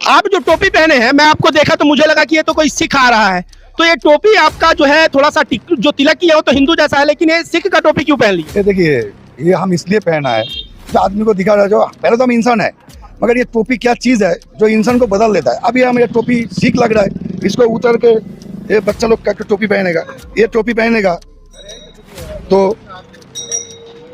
आप जो टोपी पहने हैं, मैं आपको देखा तो मुझे लगा कि ये तो कोई सिख आ रहा है। तो ये टोपी आपका जो है थोड़ा सा जो तिलक की है वो तो हिंदू जैसा है, लेकिन ये सिख का टोपी क्यों पहन ली? ये देखिए, ये हम इसलिए पहना है जो आदमी को दिखा रहा है, जो पहले तो हम इंसान है, मगर ये टोपी क्या चीज है जो इंसान को बदल देता है। अभी हम ये टोपी सीख लग रहा है, इसको उतर के ये बच्चा लोग का टोपी पहनेगा, ये टोपी पहनेगा तो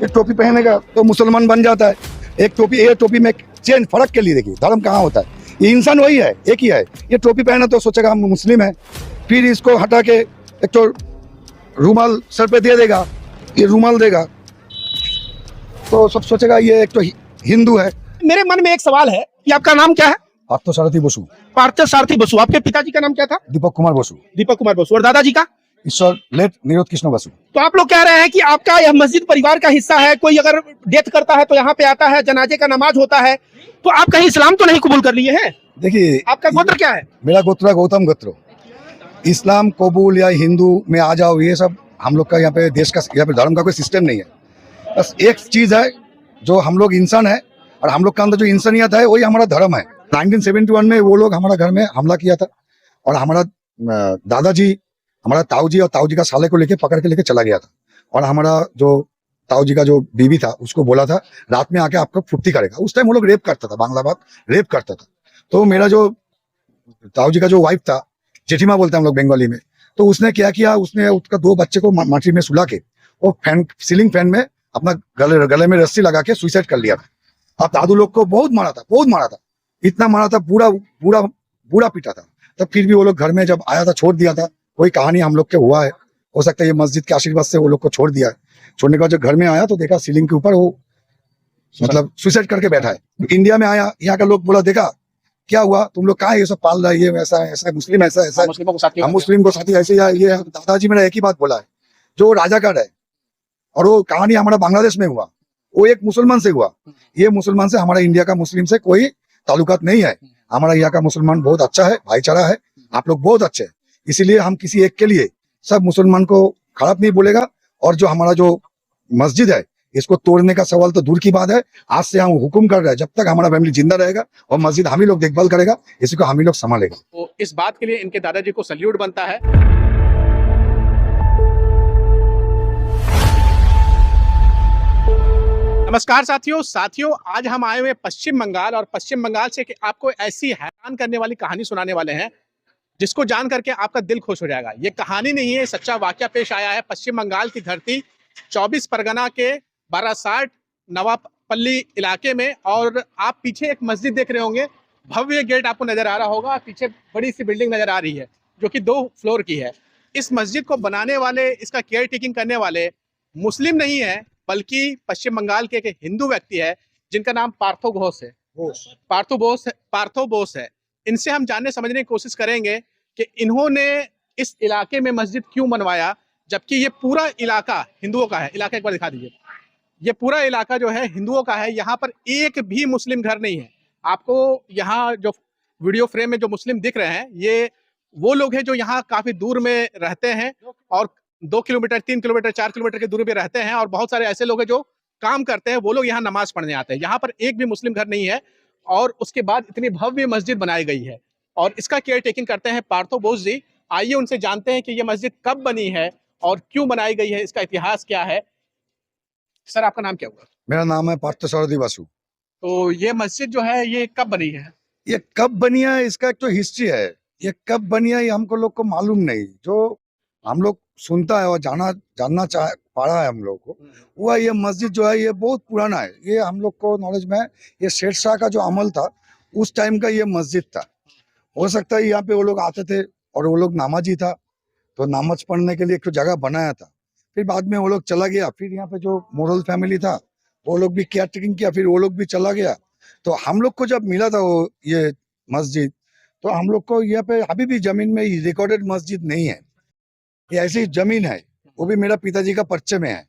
ये टोपी पहनेगा तो मुसलमान बन जाता है। एक टोपी, ये टोपी में चेंज फर्क के लिए देखिए धर्म कहाँ होता है, ये इंसान वही है, एक ही है। ये टोपी पहना तो सोचेगा हम मुस्लिम है, फिर इसको हटा के एक तो रूमाल सर पे दे देगा, ये रूमाल देगा तो सब सोचेगा ये एक तो हिंदू है। मेरे मन में एक सवाल है कि आपका नाम क्या है? पार्थसारथी बसु। पार्थसारथी बसु। आपके पिताजी का नाम क्या था? दीपक कुमार बसु। दीपक कुमार बसु। और दादाजी का? ईश्वर लेट निरोध कृष्ण बसु। तो आप लोग कह रहे हैं कि आपका यह मस्जिद परिवार का हिस्सा है, कोई अगर डेथ करता है तो यहाँ पे आता है, जनाजे का नमाज होता है, तो आप कहीं इस्लाम तो नहीं कबूल कर लिए हैं? देखिए, आपका गोत्र क्या है? मेरा गोत्र है गौतम गोत्र। इस्लाम कबूल या हिंदू में आ जाओ, ये सब हम लोग का यहाँ पे देश का, यहाँ पे धर्म का कोई सिस्टम नहीं है। बस एक चीज है, जो हम लोग इंसान है और हम लोग के अंदर जो इंसानियत है वही हमारा धर्म है। 1971 में वो लोग हमारा घर में हमला किया था और हमारा दादाजी, हमारा ताऊजी और ताऊजी का साले को लेके पकड़ के लेके चला गया था। और हमारा जो ताऊजी का जो बीवी था उसको बोला था रात में आके आपको फुर्ती करेगा। उस टाइम वो लोग रेप करता था, बांग्ला बात रेप करता था। तो मेरा जो ताऊजी का जो वाइफ था, जेठीमा बोलते हैं हम लोग बंगाली में, तो उसने क्या किया, उसने उसका 2 बच्चे को माटी में सुला के वो फैन, सीलिंग फैन में अपना गले में रस्सी लगा के सुसाइड कर लिया था। अब दादू लोग को बहुत मारा था, बहुत मारा था, इतना मारा था, पूरा पूरा पूरा पीटा था। तब फिर भी वो लोग घर में जब आया था छोड़ दिया था। कोई कहानी हम लोग के हुआ है, हो सकता है ये मस्जिद के आशीर्वाद से वो लोग को छोड़ दिया है। छोड़ने के बाद जब घर में आया तो देखा सीलिंग के ऊपर वो मतलब सुसाइड करके बैठा है। इंडिया में आया, यहाँ का लोग बोला देखा क्या हुआ, तुम लोग कहाँ ये सब पाल रहा है, ये ऐसा ऐसा मुस्लिम ऐसा ऐसा, हम मुस्लिम को साथी ऐसे। ये दादाजी मेरा एक ही बात बोला है, जो राजाकार है और वो कहानी हमारा बांग्लादेश में हुआ, वो एक मुसलमान से हुआ। ये मुसलमान से हमारा इंडिया का मुस्लिम से कोई ताल्लुकात नहीं है। हमारा यहाँ का मुसलमान बहुत अच्छा है, भाईचारा है, आप लोग बहुत अच्छे हैं। इसीलिए हम किसी एक के लिए सब मुसलमान को खराब नहीं बोलेगा। और जो हमारा जो मस्जिद है इसको तोड़ने का सवाल तो दूर की बात है। आज से हम हुक्म कर रहे हैं, जब तक हमारा फैमिली जिंदा रहेगा और मस्जिद हम ही लोग देखभाल करेगा, इसी को हम ही लोग संभालेगा। तो इस बात के लिए इनके दादाजी को सल्यूट बनता है। नमस्कार साथियों, आज हम आए हुए पश्चिम बंगाल और पश्चिम बंगाल से आपको ऐसी हैरान करने वाली कहानी सुनाने वाले हैं जिसको जान करके आपका दिल खुश हो जाएगा। ये कहानी नहीं है, सच्चा वाकया पेश आया है पश्चिम बंगाल की धरती 24 परगना के बारासात नवापल्ली इलाके में। और आप पीछे एक मस्जिद देख रहे होंगे, भव्य गेट आपको नजर आ रहा होगा, पीछे बड़ी सी बिल्डिंग नजर आ रही है जो कि 2 फ्लोर की है। इस मस्जिद को बनाने वाले, इसका केयर टेकिंग करने वाले मुस्लिम नहीं है, बल्कि पश्चिम बंगाल के एक हिंदू व्यक्ति है जिनका नाम पार्थो घोष है। पार्थो बोस है। इनसे हम जानने समझने की कोशिश करेंगे कि इन्होंने इस इलाके में मस्जिद क्यों बनवाया, जबकि ये पूरा इलाका हिंदुओं का है। इलाका एक बार दिखा दीजिए। ये पूरा इलाका जो है हिंदुओं का है, यहाँ पर एक भी मुस्लिम घर नहीं है। आपको यहाँ जो वीडियो फ्रेम में जो मुस्लिम दिख रहे हैं, ये वो लोग हैं जो यहाँ काफी दूर में रहते हैं और 2 किलोमीटर, 3 किलोमीटर, 4 किलोमीटर की दूरी पे रहते हैं। और बहुत सारे ऐसे लोग हैं जो काम करते हैं, वो लोग यहाँ नमाज पढ़ने आते हैं। यहाँ पर एक भी मुस्लिम घर नहीं है और उसके बाद इतनी भव्य मस्जिद बनाई गई है और इसका केयर टेकिंग करते हैं पार्थो बोस जी। आइए उनसे जानते हैं कि ये मस्जिद कब बनी है और क्यों बनाई गई है, इसका इतिहास क्या है। सर, आपका नाम क्या हुआ? मेरा नाम है पार्थसारथी बसु। तो ये मस्जिद जो है ये कब बनी है? ये कब बनी है इसका एक तो हिस्ट्री है। ये कब बनी है ये हमको लोग को मालूम नहीं। जो हम लोग सुनता है और जानना चाह पा रहा है हम लोग को, वो ये मस्जिद जो है ये बहुत पुराना है। ये हम लोग को नॉलेज में है, ये शेर शाह का जो अमल था उस टाइम का ये मस्जिद था। हो सकता है यहाँ पे वो लोग आते थे और वो लोग नमाजी था तो नमाज पढ़ने के लिए एक जगह बनाया था। फिर बाद में वो लोग चला गया, फिर यहाँ पे जो मोरल फैमिली था वो लोग भी केयर टेकिंग किया, फिर वो लोग भी चला गया। तो हम लोग को जब मिला था वो ये मस्जिद, तो हम लोग को यहाँ पे अभी भी जमीन में रिकॉर्डेड मस्जिद नहीं है। ये ऐसी जमीन है, वो भी मेरा पिताजी का पर्चे में है।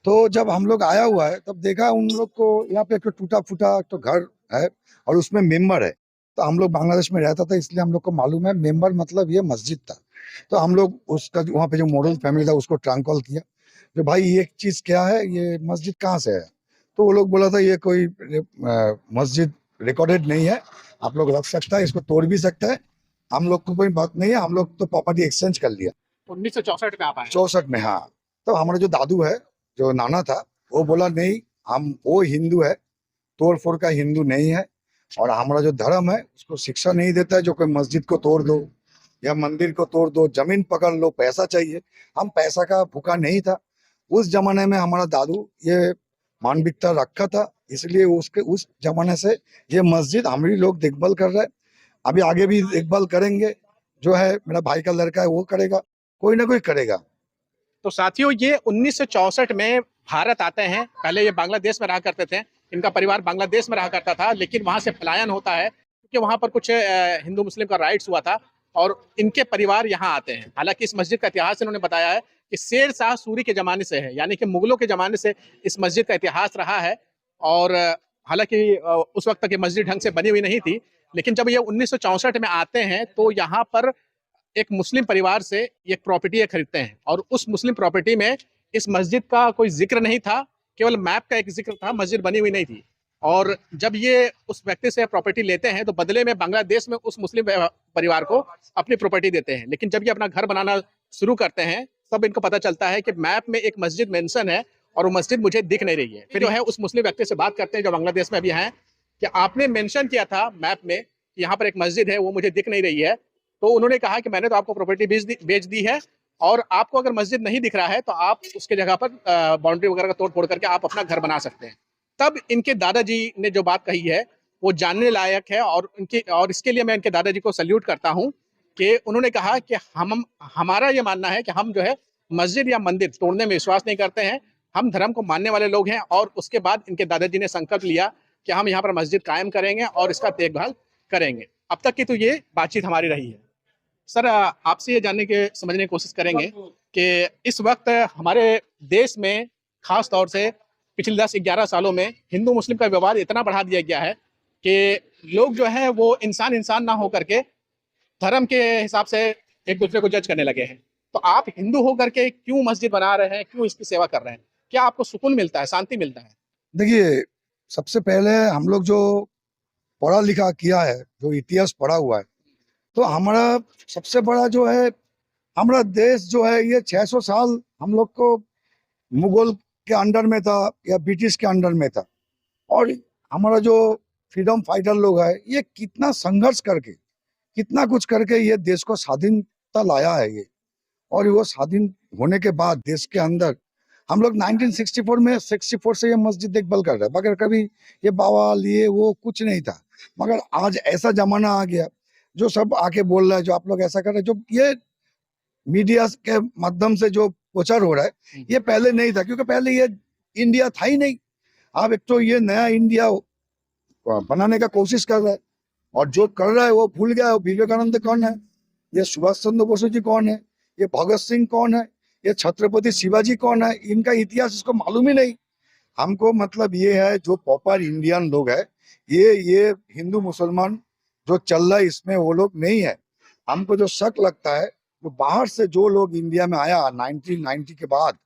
तो जब हम लोग आया हुआ है तब देखा उन लोग को यहाँ पे एक टूटा फूटा तो घर है और उसमें मेंबर है। तो हम लोग बांग्लादेश में रहता था इसलिए हम लोग को मालूम है मेंबर मतलब ये मस्जिद था। तो हम लोग उसका वहाँ पे जो मोरल फैमिली था उसको ट्रैंक कॉल किया कि भाई ये चीज क्या है, ये मस्जिद कहाँ से है। तो वो लोग बोला था ये कोई मस्जिद रिकॉर्डेड नहीं है, आप लोग रख सकता है, इसको तोड़ भी सकता है, हम लोग को कोई बात नहीं है, हम लोग तो प्रॉपर्टी एक्सचेंज कर लिया 1964 में आप आए। 64 में। हाँ, तो हमारा जो दादू है, जो नाना था, वो बोला नहीं, हम वो हिंदू है, तोड़ फोड़ का हिंदू नहीं है, और हमारा जो धर्म है उसको शिक्षा नहीं देता है जो कोई मस्जिद को तोड़ दो या मंदिर को तोड़ दो, जमीन पकड़ लो, पैसा चाहिए। हम पैसा का भूखा नहीं था उस जमाने में, हमारा दादू ये मानविकता रखा था, इसलिए उसके उस जमाने से ये मस्जिद हम ही लोग देखभाल कर रहे हैं, अभी आगे भी देखभाल करेंगे। जो है मेरा भाई का लड़का है वो करेगा, कोई ना कोई करेगा। तो साथियों, ये 1964 में भारत आते हैं। पहले ये बांग्लादेश में रहा करते थे, इनका परिवार बांग्लादेश में रहा करता था, लेकिन वहां से पलायन होता है क्योंकि वहां पर कुछ हिंदू मुस्लिम का राइट्स हुआ था और इनके परिवार यहाँ आते हैं। हालांकि इस मस्जिद का इतिहास इन्होंने बताया है कि शेर शाह सूरी के जमाने से है, यानी कि मुगलों के जमाने से इस मस्जिद का इतिहास रहा है। और हालांकि उस वक्त तक ये मस्जिद ढंग से बनी हुई नहीं थी, लेकिन जब ये 1964 में आते हैं तो यहाँ पर एक मुस्लिम परिवार से एक प्रॉपर्टी खरीदते हैं, और उस मुस्लिम प्रॉपर्टी में इस मस्जिद का कोई जिक्र नहीं था, केवल मैप का एक जिक्र था, मस्जिद बनी हुई नहीं थी। और जब ये उस व्यक्ति से प्रॉपर्टी लेते हैं तो बदले में बांग्लादेश में उस मुस्लिम परिवार को अपनी प्रॉपर्टी देते हैं। लेकिन जब ये अपना घर बनाना शुरू करते हैं तब इनको पता चलता है कि मैप में एक मस्जिद मेंशन है और वो मस्जिद मुझे दिख नहीं रही है। फिर जो है उस मुस्लिम व्यक्ति से बात करते हैं जो बांग्लादेश में अभी हैं कि आपने मेंशन किया था मैप में कि यहाँ पर एक मस्जिद है, वो मुझे दिख नहीं रही है। तो उन्होंने कहा कि मैंने तो आपको प्रॉपर्टी बेच दी है, और आपको अगर मस्जिद नहीं दिख रहा है तो आप उसके जगह पर बाउंड्री वगैरह का तोड़ फोड़ करके आप अपना घर बना सकते हैं। तब इनके दादाजी ने जो बात कही है वो जानने लायक है, और इसके लिए मैं इनके दादाजी को सल्यूट करता हूं कि उन्होंने कहा कि हमारा ये मानना है कि हम जो है मस्जिद या मंदिर तोड़ने में विश्वास नहीं करते हैं, हम धर्म को मानने वाले लोग हैं। और उसके बाद इनके दादाजी ने संकल्प लिया कि हम यहाँ पर मस्जिद कायम करेंगे और इसका देखभाल करेंगे। अब तक की तो ये बातचीत हमारी रही है। सर, आपसे ये जानने के समझने की कोशिश करेंगे कि इस वक्त हमारे देश में खास तौर से पिछले 10-11 सालों में हिंदू मुस्लिम का विवाद इतना बढ़ा दिया गया है कि लोग जो है वो इंसान इंसान ना हो करके धर्म के हिसाब से एक दूसरे को जज करने लगे हैं। तो आप हिंदू होकर के क्यों मस्जिद बना रहे हैं, क्यों इसकी सेवा कर रहे हैं? क्या आपको सुकून मिलता है, शांति मिलता है? देखिए, सबसे पहले हम लोग जो पढ़ा लिखा किया है, जो इतिहास पढ़ा हुआ है, तो हमारा सबसे बड़ा जो है, हमारा देश जो है ये 600 साल हम लोग को मुगल के अंडर में था या ब्रिटिश के अंडर में था, और हमारा जो फ्रीडम फाइटर लोग है ये कितना संघर्ष करके, कितना कुछ करके ये देश को स्वाधीनता लाया है ये। और वो स्वाधीन होने के बाद देश के अंदर हम लोग 1964 में 64 से ये मस्जिद देखभाल कर रहे हैं, मगर कभी ये बवाल ये वो कुछ नहीं था। मगर आज ऐसा जमाना आ गया जो सब आके बोल रहा है, जो आप लोग ऐसा कर रहे हैं, जो ये मीडिया के माध्यम से जो प्रचार हो रहा है, ये पहले नहीं था, क्योंकि पहले ये इंडिया था ही नहीं। अब एक तो ये नया इंडिया बनाने का कोशिश कर रहा है, और जो कर रहा है वो भूल गया है विवेकानंद कौन है, ये सुभाष चंद्र बोस जी कौन है, ये भगत सिंह कौन है, ये छत्रपति शिवाजी कौन है, इनका इतिहास इसको मालूम ही नहीं। हमको मतलब ये है जो प्रॉपर इंडियन लोग है, ये हिंदू मुसलमान जो चल रहा है इसमें वो लोग नहीं है। हमको जो शक लगता है, जो बाहर से जो लोग इंडिया में आया 1990 के बाद,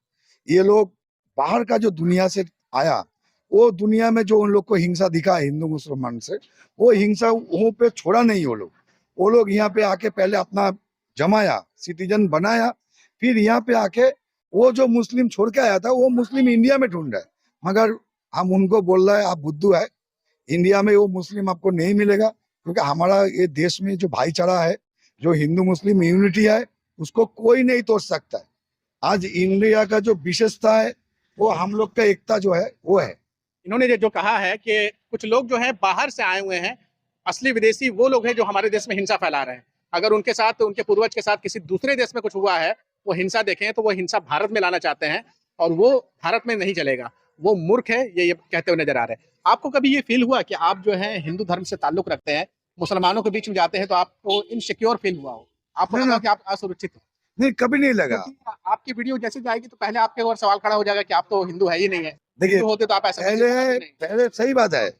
ये लोग बाहर का जो दुनिया से आया, वो दुनिया में जो उन लोग को हिंसा दिखा है हिंदू मुसलमान से, वो हिंसा वहाँ पे छोड़ा नहीं। वो लोग यहाँ पे आके पहले अपना जमाया, सिटीजन बनाया, फिर यहाँ पे आके वो जो मुस्लिम छोड़ के आया था वो मुस्लिम इंडिया में ढूंढ रहा है। मगर हम उनको बोल रहे हैं आप बुद्धू है, इंडिया में वो मुस्लिम आपको नहीं मिलेगा, क्योंकि हमारा ये देश में जो भाईचारा है, जो हिंदू मुस्लिम यूनिटी है, उसको कोई नहीं तोड़ सकता है। आज इंडिया का जो विशेषता है वो हम लोग का एकता जो है वो है। इन्होंने जो कहा है कि कुछ लोग जो है बाहर से आए हुए हैं, असली विदेशी वो लोग हैं जो हमारे देश में हिंसा फैला रहे हैं। अगर उनके साथ, उनके पूर्वज के साथ किसी दूसरे देश में कुछ हुआ है, वो हिंसा देखें तो वो हिंसा भारत में लाना चाहते हैं, और वो भारत में नहीं चलेगा, वो मूर्ख है, ये कहते हुए नजर आ रहे हैं। आपको कभी ये फील हुआ कि आप जो है हिंदू धर्म से ताल्लुक रखते हैं, मुसलमानों के बीच में जाते हैं तो आपको इनसिक्योर फील हुआ हो, आपको लगा कि आप असुरक्षित हो? नहीं, कभी नहीं लगा। आपकी वीडियो जैसे जाएगी तो पहले आपके और सवाल खड़ा हो जाएगा कि आप तो हिंदू है ही नहीं है। देखिए, होते तो आप ऐसा पहले सही बात है,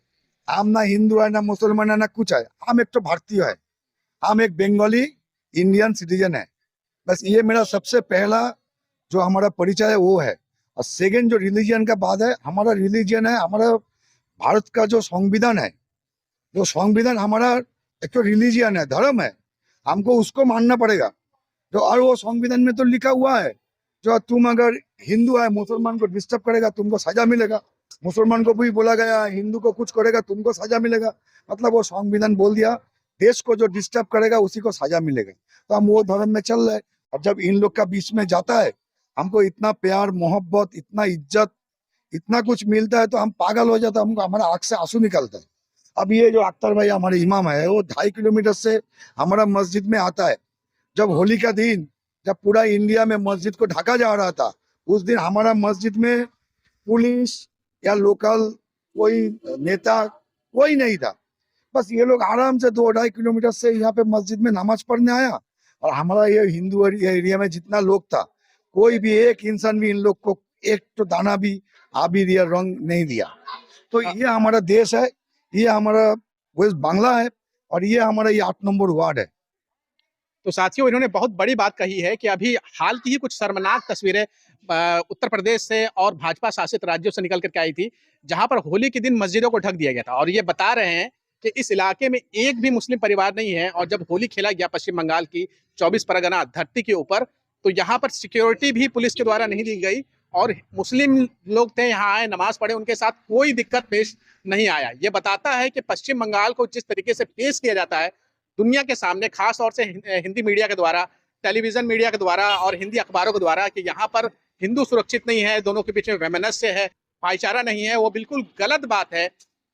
हम ना हिंदू है ना मुसलमान है ना कुछ है, हम एक तो भारतीय है, हम एक बंगाली इंडियन सिटीजन है, बस ये मेरा सबसे पहला जो हमारा परिचय है वो है। और सेकंड जो रिलीजन का बात है, हमारा रिलीजन है, हमारा भारत का जो संविधान है, जो संविधान हमारा एक तो रिलीजियन है, धर्म है, हमको उसको मानना पड़ेगा। तो और वो संविधान में तो लिखा हुआ है, जो तुम अगर हिंदू है मुसलमान को डिस्टर्ब करेगा तुमको सजा मिलेगा, मुसलमान को भी बोला गया हिंदू को कुछ करेगा तुमको सजा मिलेगा। मतलब वो संविधान बोल दिया देश को जो डिस्टर्ब करेगा उसी को सजा मिलेगा। तो हम वो धर्म में चल रहे हैं। और जब इन लोग का बीच में जाता है, हमको इतना प्यार मोहब्बत, इतना इज्जत, इतना कुछ मिलता है तो हम पागल हो जाता है, हमको हमारा आंख से आंसू निकलता है। अब ये जो अख्तर भाई हमारे इमाम है, वो 2.5 किलोमीटर से हमारा मस्जिद में आता है। जब होली का दिन, जब पूरा इंडिया में मस्जिद को ढका जा रहा था, उस दिन हमारा मस्जिद में पुलिस या लोकल कोई नेता कोई नहीं था। बस ये लोग आराम से 2-2.5 किलोमीटर से यहाँ पे मस्जिद में नमाज पढ़ने आया। और हमारा ये हिंदू एरिया में जितना लोग था, कोई भी एक इंसान भी इन लोग को एक तो दाना भी आबिर या रंग नहीं दिया। तो ये हमारा देश है, ये हमारा वेस्ट बांग्ला है, और ये हमारा ये 8 नंबर वार्ड है। तो साथियों, इन्होंने बहुत बड़ी बात कही है कि अभी हाल की ही कुछ शर्मनाक तस्वीरें उत्तर प्रदेश से और भाजपा शासित राज्यों से निकल करके आई थी, जहां पर होली के दिन मस्जिदों को ढक दिया गया था। और ये बता रहे हैं कि इस इलाके में एक भी मुस्लिम परिवार नहीं है। और जब होली खेला गया पश्चिम बंगाल की 24 परगना धरती के ऊपर, तो यहाँ पर सिक्योरिटी भी पुलिस के द्वारा नहीं दी गई, और मुस्लिम लोग थे यहाँ आए, नमाज पढ़े, उनके साथ कोई दिक्कत पेश नहीं आया। ये बताता है कि पश्चिम बंगाल को जिस तरीके से पेश किया जाता है दुनिया के सामने, खास तौर से हिंदी मीडिया के द्वारा, टेलीविजन मीडिया के द्वारा और हिंदी अखबारों के द्वारा, कि यहाँ पर हिंदू सुरक्षित नहीं है, दोनों के बीच में वैमनस्य है, भाईचारा नहीं है, वो बिल्कुल गलत बात है।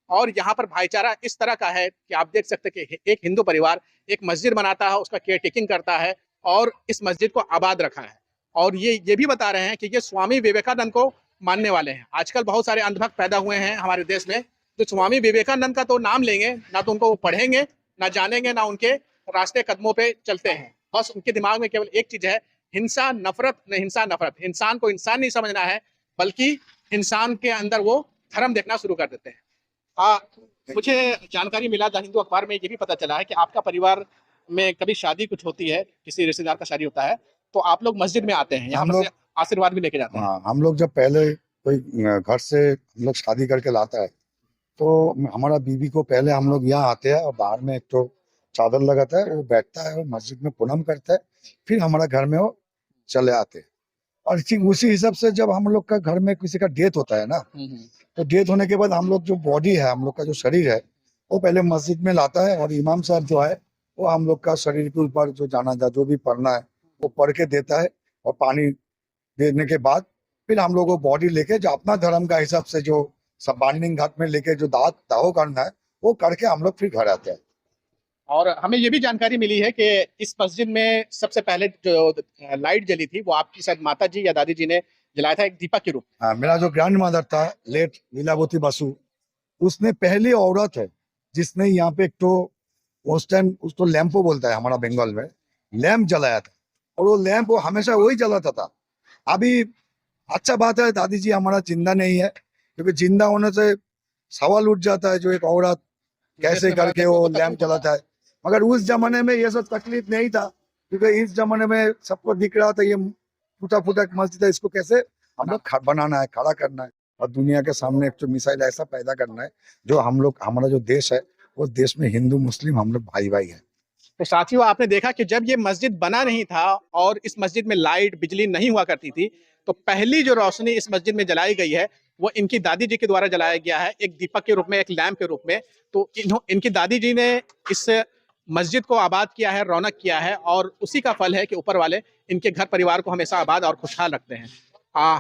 और यहाँ पर भाईचारा इस तरह का है कि आप देख सकते हैं कि एक हिंदू परिवार एक मस्जिद बनाता है, उसका केयर टेकिंग करता है और इस मस्जिद को आबाद रखा है। और ये भी बता रहे हैं कि ये स्वामी विवेकानंद को मानने वाले हैं। आजकल बहुत सारे अंधभक्त पैदा हुए हैं हमारे देश में, जो स्वामी विवेकानंद का तो नाम लेंगे ना, तो उनको पढ़ेंगे ना, जानेंगे ना, उनके रास्ते कदमों पे चलते हैं। बस उनके दिमाग में केवल एक चीज है, हिंसा नफरत, हिंसा नफरत। इंसान को इंसान नहीं समझना है, बल्कि इंसान के अंदर वो धर्म देखना शुरू कर देते हैं। मुझे जानकारी मिला द हिंदू अखबार में, ये भी पता चला है कि आपका परिवार में कभी शादी कुछ होती है, किसी रिश्तेदार का शादी होता है, तो आप लोग मस्जिद में आते हैं, यहाँ पर से आशीर्वाद भी लेके जाते हैं। हाँ, हम लोग जब पहले कोई घर से हम लोग शादी करके लाता है, तो हमारा बीवी को पहले हम लोग यहाँ आते हैं, और बाहर में एक तो चादर लगाता है, वो बैठता है, वो मस्जिद में प्रणाम करता है, फिर हमारा घर में वो चले आते हैं। और ठीक उसी हिसाब से जब हम लोग का घर में किसी का डेथ होता है ना, तो डेथ होने के बाद हम लोग जो बॉडी है, हम लोग का जो शरीर है, वो पहले मस्जिद में लाता है, और इमाम साहब जो है वो हम लोग का शरीर के ऊपर जो जानाजा जो भी पढ़ना है वो पढ़ के देता है, और पानी देने के बाद फिर हम लोग वो बॉडी लेके जो अपना धर्म का हिसाब से जो सब बांडिंग घाट में लेके जो दाहो करना है वो करके हम लोग फिर घर आते हैं। और हमें ये भी जानकारी मिली है कि इस मस्जिद में सबसे पहले जो लाइट जली थी वो आपकी शायद माता जी या दादी जी ने जलाया था, एक दीपक के रूप। हाँ, मेरा जो ग्रैंड मदर था लेट लीलावती बसु, उसने पहली औरत है जिसने यहाँ पे एक तो उस टाइम उसको लैंपो बोलता है हमारा बंगाल में, लैंप जलाया था। और वो लैंप वो हमेशा वही जलाता था। अभी अच्छा बात है दादी जी हमारा जिंदा नहीं है, क्योंकि जिंदा होने से सवाल उठ जाता है जो एक औरत कैसे करके वो लैंप जलाता है। मगर उस जमाने में ये सब तकलीफ नहीं था, क्योंकि इस जमाने में सबको दिख रहा था ये टूटा फूटा मस्जिद है, इसको कैसे हम लोग बनाना है, खड़ा करना है, और दुनिया के सामने एक तो मिसाइल ऐसा पैदा करना है जो हम लोग, हमारा जो देश है उस देश में हिंदू मुस्लिम हम लोग भाई भाई है। तो साथियों, आपने देखा कि जब ये मस्जिद बना नहीं था और इस मस्जिद में लाइट बिजली नहीं हुआ करती थी, तो पहली जो रोशनी इस मस्जिद में जलाई गई है वो इनकी दादी जी के द्वारा जलाया गया है, एक दीपक के रूप में, एक लैंप के रूप में। तो इनकी दादी जी ने इस मस्जिद को आबाद किया है, रौनक किया है, और उसी का फल है कि ऊपर वाले इनके घर परिवार को हमेशा आबाद और खुशहाल रखते हैं।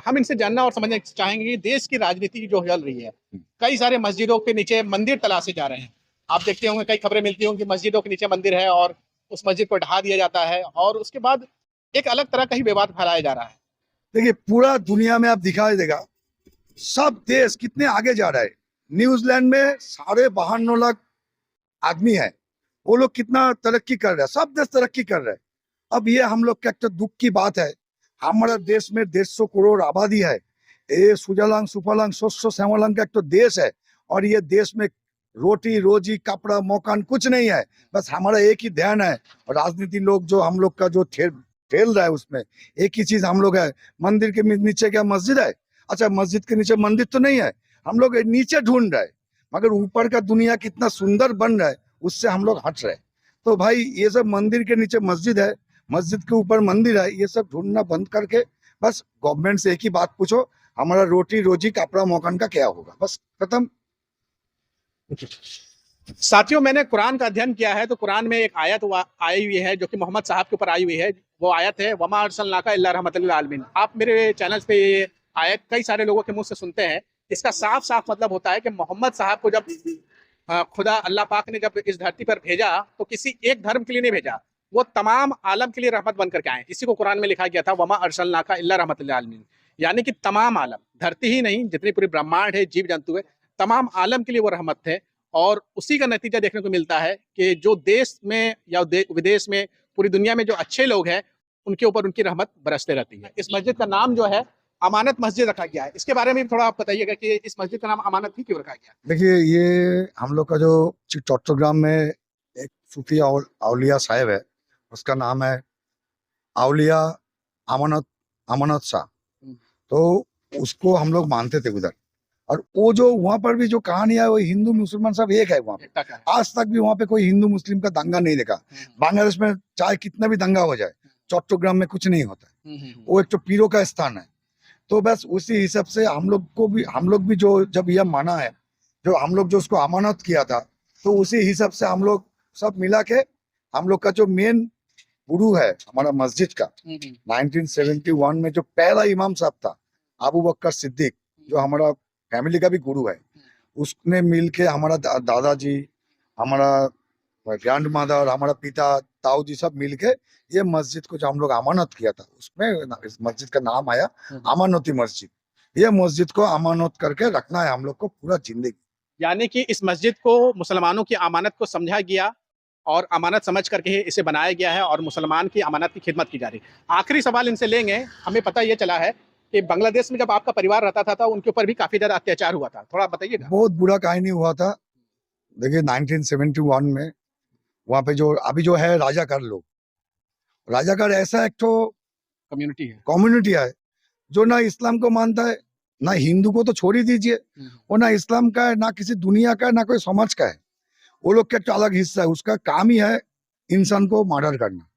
हम इनसे जानना और समझना चाहेंगे कि देश की राजनीति जो चल रही है, कई सारे मस्जिदों के नीचे मंदिर तलाशे जा रहे हैं। आप देखते होंगे, कई खबरें मिलती होंगी, मस्जिदों के नीचे मंदिर है और उस मस्जिद को ढहा दिया जाता है, और उसके बाद एक अलग तरह का ही विवाद फैलाया जा रहा है। देखिए, पूरा दुनिया में आप दिखाई देगा, सब देश कितने आगे जा रहा है। न्यूजीलैंड में 52 लाख आदमी है, वो लोग कितना तरक्की कर रहे हैं, सब देश तरक्की कर रहे हैं। अब ये हम लोग का एक तो दुख की बात है, हमारे देश में 150 करोड़ आबादी है, ये सुजलांग सुफलांग शस्य श्यामलांग का एक तो देश है, और ये देश में रोटी रोजी कपड़ा मकान कुछ नहीं है, बस हमारा एक ही ध्यान है। और राजनीति लोग जो हम लोग का जो ठेल रहा है उसमें एक ही चीज हम लोग है, मंदिर के नीचे क्या मस्जिद है? अच्छा, मस्जिद के नीचे मंदिर तो नहीं है, हम लोग नीचे ढूंढ रहे हैं, मगर ऊपर का दुनिया कितना सुंदर बन रहा है उससे हम लोग हट रहे। तो भाई ये सब मंदिर के नीचे मस्जिद है, मस्जिद के ऊपर मंदिर है, ये सब ढूंढना बंद करके बस गवर्नमेंट से एक ही बात पूछो, हमारा रोटी रोजी कपड़ा मकान का क्या होगा, बस खत्म। साथियों, मैंने कुरान का अध्ययन किया है तो कुरान में एक आयत आई हुई है जो कि मोहम्मद साहब के ऊपर आई हुई है। वो आयत है वमा अरसलनाका इल्ला रहमतल लिल आलमीन। आप मेरे चैनल पे ये आयत कई सारे लोगों के मुंह से सुनते हैं। इसका साफ साफ मतलब होता है कि मोहम्मद साहब को जब खुदा अल्लाह पाक ने जब इस धरती पर भेजा तो किसी एक धर्म के लिए नहीं भेजा, वो तमाम आलम के लिए रहमत बन करके आए। इसी को कुरान में लिखा गया था वमा अरसलनाका इल्ला रहमतल लिल आलमीन, यानी कि तमाम आलम, धरती ही नहीं जितनी पूरी ब्रह्मांड है, जीव जंतु है, तमाम आलम के लिए वो रहमत थे। और उसी का नतीजा देखने को मिलता है कि जो देश में या विदेश में, पूरी दुनिया में जो अच्छे लोग हैं उनके ऊपर उनकी रहमत बरसते रहती है। इस मस्जिद का नाम जो है अमानत मस्जिद रखा गया है। इसके बारे में भी थोड़ा आप बताइएगा कि इस मस्जिद का नाम अमानत ही क्यों रखा गया? देखिए, ये हम लोग का जो चट्टग्राम में एक सूफी औलिया साहब है, उसका नाम है औलिया अमानत अमानत शाह। तो उसको हम लोग मानते थे उधर। और वो जो वहाँ पर भी जो कहानी है वो हिंदू मुसलमान सब एक है वहाँ पे। आज तक भी वहाँ पे कोई हिंदू मुस्लिम का दंगा नहीं देखा। बांग्लादेश में चाहे कितना भी दंगा हो जाए, चट्टग्राम में कुछ नहीं होता। वो एक तो पीरों का स्थान है। तो बस उसी हिसाब से हम लोग भी जो जब यह माना है, जो हम लोग जो उसको अमानत किया था, तो उसी हिसाब से हम लोग सब मिला के हम लोग का जो मेन गुरु है हमारा मस्जिद का, 1971 में जो पहला इमाम साहब था अबू बकर सिद्दीक, जो हमारा फैमिली का भी गुरु है, उसने मिलके हमारा दादाजी, हमारा ग्रैंड मदर, हमारा पिता ताऊ जी सब मिलके ये मस्जिद को जो हम लोग अमानत किया था, उसमें इस मस्जिद का नाम आया अमानती मस्जिद। ये मस्जिद को अमानत करके रखना है हम लोग को पूरा जिंदगी। यानी कि इस मस्जिद को मुसलमानों की अमानत को समझा गया और अमानत समझ करके ही इसे बनाया गया है और मुसलमान की अमानत की खिदमत की जा रही है। आखिरी सवाल इनसे लेंगे। हमें पता ये चला है कि बांग्लादेश में जब आपका परिवार रहता था उनके ऊपर भी काफी ज्यादा अत्याचार हुआ था, थोड़ा बताइएगा। बहुत बुरा कहानी हुआ था। देखिए 1971 में वहाँ पे जो अभी जो है राजाकार लोग, राजाकार ऐसा एक तो कम्युनिटी है जो ना इस्लाम को मानता है, ना हिंदू को तो छोड़ ही दीजिए, वो ना इस्लाम का है, ना किसी दुनिया का है, ना कोई समाज का है। वो लोग का एक अलग हिस्सा है, उसका काम ही है इंसान को मर्डर करना।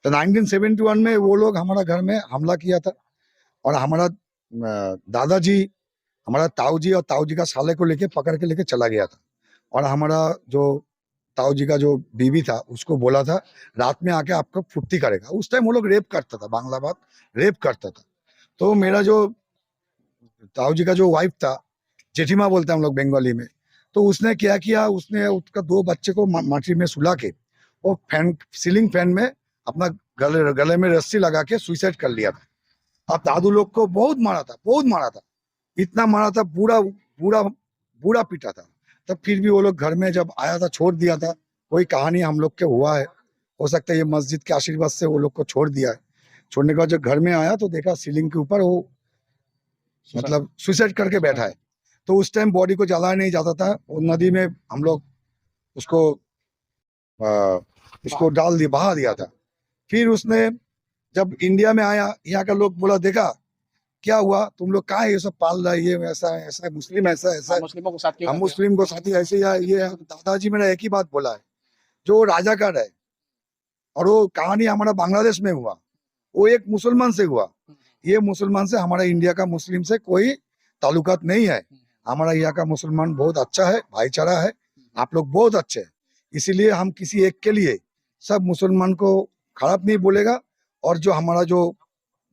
तो 1971 में वो लोग हमारा घर में हमला किया था और हमारा दादाजी, हमारा ताऊ जी और ताऊ जी का साले को लेके पकड़ के लेके चला गया था। और हमारा जो ताऊ जी का जो बीवी था उसको बोला था रात में आके आपको फुर्ती करेगा। उस टाइम वो लोग रेप करता था, बांग्ला बात रेप करता था। तो मेरा जो ताऊ जी का जो वाइफ था, जेठीमा बोलते हैं हम लोग बंगाली में, तो उसने क्या किया, उसने उसका 2 बच्चे को माटी में सुला के और फैन, सीलिंग फैन में अपना गले में रस्सी लगा के सुसाइड कर लिया था। अब दादू लोग को बहुत मारा था, इतना मारा था, पूरा पूरा पूरा पीटा था। तब फिर भी वो लोग घर में जब आया था छोड़ दिया था। कोई कहानी हम लोग के हुआ है, हो सकता है ये मस्जिद के आशीर्वाद से वो लोग को छोड़ दिया है। छोड़ने के बाद जब घर में आया तो देखा सीलिंग के ऊपर वो मतलब सुसाइड करके बैठा है। तो उस टाइम बॉडी को जलाया नहीं जाता था, वो नदी में हम लोग उसको डाल दिया, बहा दिया था। फिर उसने जब इंडिया में आया, यहाँ का लोग बोला देखा क्या हुआ, तुम लोग कहाँ ये सब पाल रहा है, ये ऐसा है, ऐसा है, मुस्लिम ऐसा ऐसा है, मुस्लिमों को साथ हम मुस्लिम को साथी ऐसे ही ये। दादाजी मेरा एक ही बात बोला है, जो राजाकार है और वो कहानी हमारा बांग्लादेश में हुआ, वो एक मुसलमान से हुआ। ये मुसलमान से हमारा इंडिया का मुस्लिम से कोई ताल्लुकात नहीं है। हमारा यहाँ का मुसलमान बहुत अच्छा है, भाईचारा है, आप लोग बहुत अच्छे हैं। इसीलिए हम किसी एक के लिए सब मुसलमान को खराब नहीं बोलेगा। और जो हमारा जो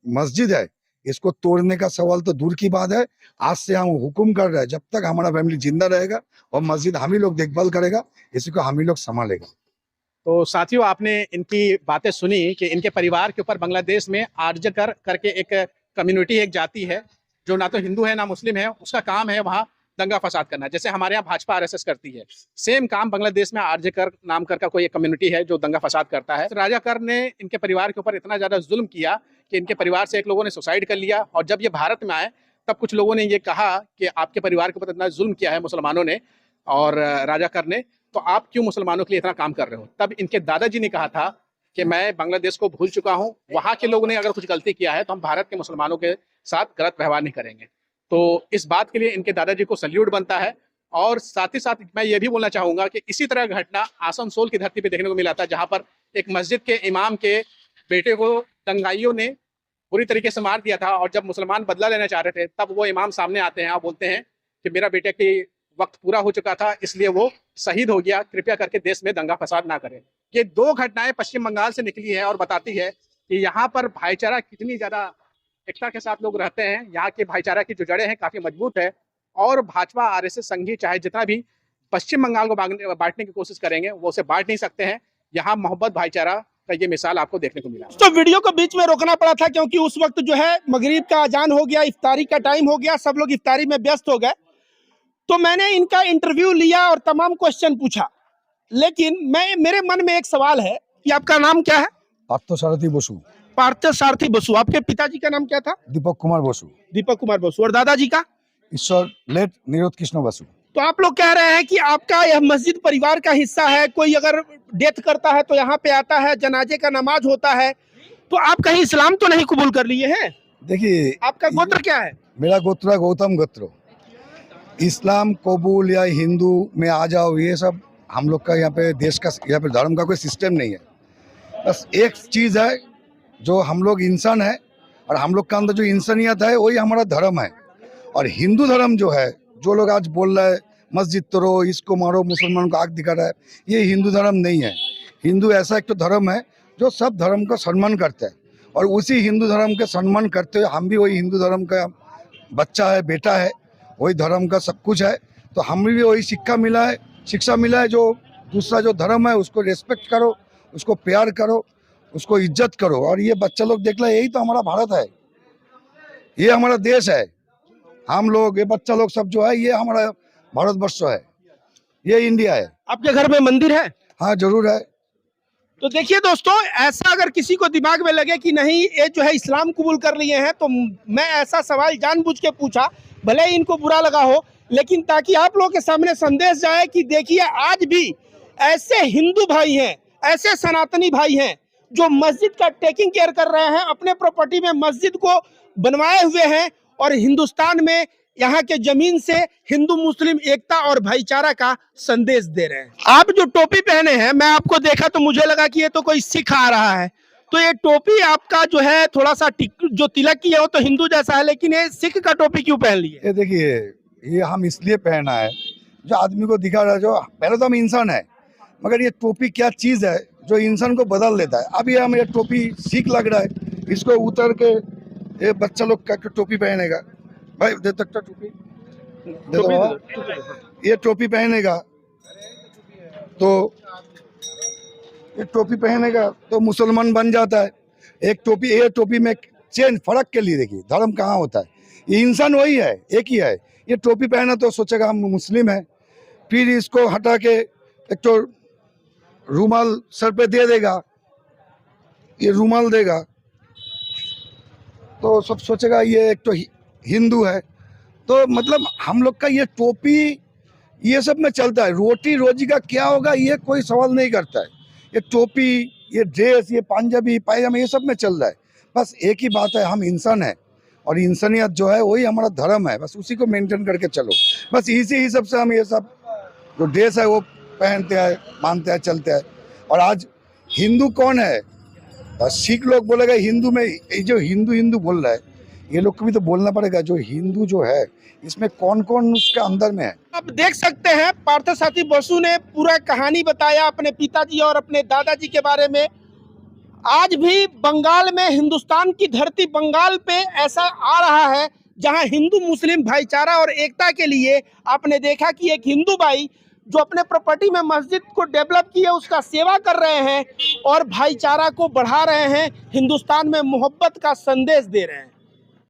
मस्जिद है इसको तोड़ने का सवाल तो दूर की बात है। आज से हम हुक्म कर रहे हैं, जब तक हमारा फैमिली जिंदा रहेगा और मस्जिद हम ही लोग देखभाल करेगा, इसी को हम ही लोग संभालेगा। तो साथियों, आपने इनकी बातें सुनी कि इनके परिवार के ऊपर बांग्लादेश में आर्यकर करके एक कम्युनिटी, एक जाति है जो ना तो हिंदू है ना मुस्लिम है, उसका काम है वहाँ दंगा फसाद करना। जैसे हमारे यहाँ भाजपा आरएसएस करती है, सेम काम बांग्लादेश में आर्यकर नाम का कोई एक कम्युनिटी है जो दंगा फसाद करता है। राजाकर ने इनके परिवार के ऊपर इतना ज्यादा जुल्म किया कि इनके परिवार से एक लोगों ने सुसाइड कर लिया। और जब ये भारत में आए तब कुछ लोगों ने ये कहा कि आपके परिवार के ऊपर इतना जुल्म किया है मुसलमानों ने और राजाकर ने, तो आप क्यों मुसलमानों के लिए इतना काम कर रहे हो। तब इनके दादाजी ने कहा था कि मैं बांग्लादेश को भूल चुका हूँ, वहाँ के लोगों ने अगर कुछ गलती किया है तो हम भारत के मुसलमानों के साथ गलत व्यवहार नहीं करेंगे। तो इस बात के लिए इनके दादाजी को सल्यूट बनता है और साथ ही साथ मैं ये भी बोलना चाहूंगा कि इसी तरह घटना आसनसोल की धरती पे देखने को मिला था, जहां पर एक मस्जिद के इमाम के बेटे को दंगाइयों ने बुरी तरीके से मार दिया था। और जब मुसलमान बदला लेना चाह रहे थे, तब वो इमाम सामने आते हैं और बोलते हैं कि मेरा बेटे की वक्त पूरा हो चुका था, इसलिए वो शहीद हो गया, कृपया करके देश में दंगा फसाद ना करें। ये दो घटनाएं पश्चिम बंगाल से निकली है और बताती है कि यहाँ पर भाईचारा कितनी ज्यादा एकता के साथ लोग रहते हैं। यहाँ के भाईचारा की जो जड़ें हैं काफी मजबूत है। और भाजपा आरएसएस संघी चाहे जितना भी पश्चिम बंगाल को बांटने की कोशिश करेंगे, वो उसे बांट नहीं सकते हैं। यहाँ मोहब्बत भाईचारा का ये मिसाल आपको देखने को मिला। तो वीडियो को बीच में रोकना पड़ा था क्योंकि उस वक्त जो है मगरिब का अजान हो गया, इफ्तारी का टाइम हो गया, सब लोग इफ्तारी में व्यस्त हो गए। तो मैंने इनका इंटरव्यू लिया और तमाम क्वेश्चन पूछा, लेकिन मेरे मन में एक सवाल है कि आपका नाम क्या है? पार्थसारथी बसु। पार्थसारथी बसु। आपके पिताजी का नाम क्या था? दीपक कुमार बसु। दीपक कुमार बसु। और दादाजी का? ईश्वर लेट निरोध कृष्ण बसु। तो आप लोग कह रहे हैं कि आपका यह मस्जिद परिवार का हिस्सा है, कोई अगर डेथ करता है तो यहाँ पे आता है, जनाजे का नमाज होता है, तो आप कहीं इस्लाम तो नहीं कबूल कर लिए हैं? देखिए, आपका गोत्र क्या है? मेरा गोत्र है गौतम गोत्र। इस्लाम कबूल या हिंदू में आ जाओ, ये सब हम लोग का यहाँ पे देश का, यहाँ पे धर्म का कोई सिस्टम नहीं है। बस एक चीज़ है, जो हम लोग इंसान है और हम लोग का अंदर जो इंसानियत है वही हमारा धर्म है। और हिंदू धर्म जो है, जो लोग आज बोल रहे हैं मस्जिद तोड़ो, इसको मारो, मुसलमान को आग दिखा रहा है, ये हिंदू धर्म नहीं है। हिंदू ऐसा एक तो धर्म है जो सब धर्म का सम्मान करता है, और उसी हिंदू धर्म के सम्मान करते हुए हम भी वही हिंदू धर्म का बच्चा है, बेटा है, वही धर्म का सब कुछ है। तो हमें भी वही शिक्षा मिला है, जो दूसरा जो धर्म है उसको रेस्पेक्ट करो, उसको प्यार करो, उसको इज्जत करो। और ये बच्चा लोग देख रहे, यही तो हमारा भारत है, ये हमारा देश है। हम लोग, ये बच्चा लोग सब जो है, ये हमारा भारतवर्ष है, ये इंडिया है। आपके घर में मंदिर है? हाँ, जरूर है। तो देखिए दोस्तों, ऐसा अगर किसी को दिमाग में लगे कि नहीं ये जो है इस्लाम कबूल कर लिए हैं, तो मैं ऐसा सवाल जानबूझ के पूछा, भले ही इनको बुरा लगा हो, लेकिन ताकि आप लोगों के सामने संदेश जाए कि देखिए आज भी ऐसे हिंदू भाई हैं, ऐसे सनातनी भाई हैं जो मस्जिद का टेकिंग केयर कर रहे हैं, अपने प्रॉपर्टी में मस्जिद को बनवाए हुए हैं और हिंदुस्तान में यहाँ के जमीन से हिंदू मुस्लिम एकता और भाईचारा का संदेश दे रहे हैं। आप जो टोपी पहने हैं, मैं आपको देखा तो मुझे लगा कि ये तो कोई सिख आ रहा है। तो ये टोपी आपका जो है थोड़ा सा जो तिलक की है वो तो हिंदू जैसा है, लेकिन ये सिख का टोपी क्यों पहन लिए? ये देखिए, ये हम इसलिए पहना है जो आदमी को दिखा रहा है, जो पहले तो हम इंसान है, मगर ये टोपी क्या चीज़ है जो इंसान को बदल देता है। अभी हम ये टोपी सीख लग रहा है, इसको उतर के ये बच्चा लोग का टोपी पहनेगा। भाई दे सकता टोपी, दे दो। ये टोपी पहनेगा तो ये टोपी पहनेगा तो मुसलमान बन जाता है। एक टोपी, ये टोपी में चेंज फर्क के लिए देखिए धर्म कहाँ होता है, ये इंसान वही है, एक ही है। ये टोपी पहना तो सोचेगा हम मुस्लिम है, फिर इसको हटा के एक तो रूमाल सर पे दे देगा, ये रूमाल देगा तो सब सोचेगा ये एक तो हिंदू है। तो मतलब हम लोग का ये टोपी ये सब में चलता है। रोटी रोजी का क्या होगा ये कोई सवाल नहीं करता है। ये टोपी, ये ड्रेस, ये पंजाबी पायजामा, ये सब में चल रहा है। बस एक ही बात है, हम इंसान है और इंसानियत जो है वही हमारा धर्म है, बस उसी को मेंटेन करके चलो। बस इसी हिसाब से हम ये सब जो ड्रेस है वो पहनते हैं, मानते हैं, चलते हैं। और आज हिंदू कौन है? सिख लोग बोलेगा हिंदू में, ये जो हिंदू हिंदू बोल रहा है, ये लोग को भी तो बोलना पड़ेगा जो हिंदू जो है इसमें कौन कौन उसके अंदर में है। आप देख सकते हैं पार्थसारथी बसु ने पूरा कहानी बताया अपने पिताजी और अपने दादाजी के बारे में। आज भी बंगाल में, हिंदुस्तान की धरती बंगाल पे ऐसा आ रहा है जहां हिंदू मुस्लिम भाईचारा और एकता के लिए आपने देखा कि एक हिंदू भाई जो अपने प्रॉपर्टी में मस्जिद को डेवलप किए उसका सेवा कर रहे हैं और भाईचारा को बढ़ा रहे हैं, हिंदुस्तान में मोहब्बत का संदेश दे रहे हैं।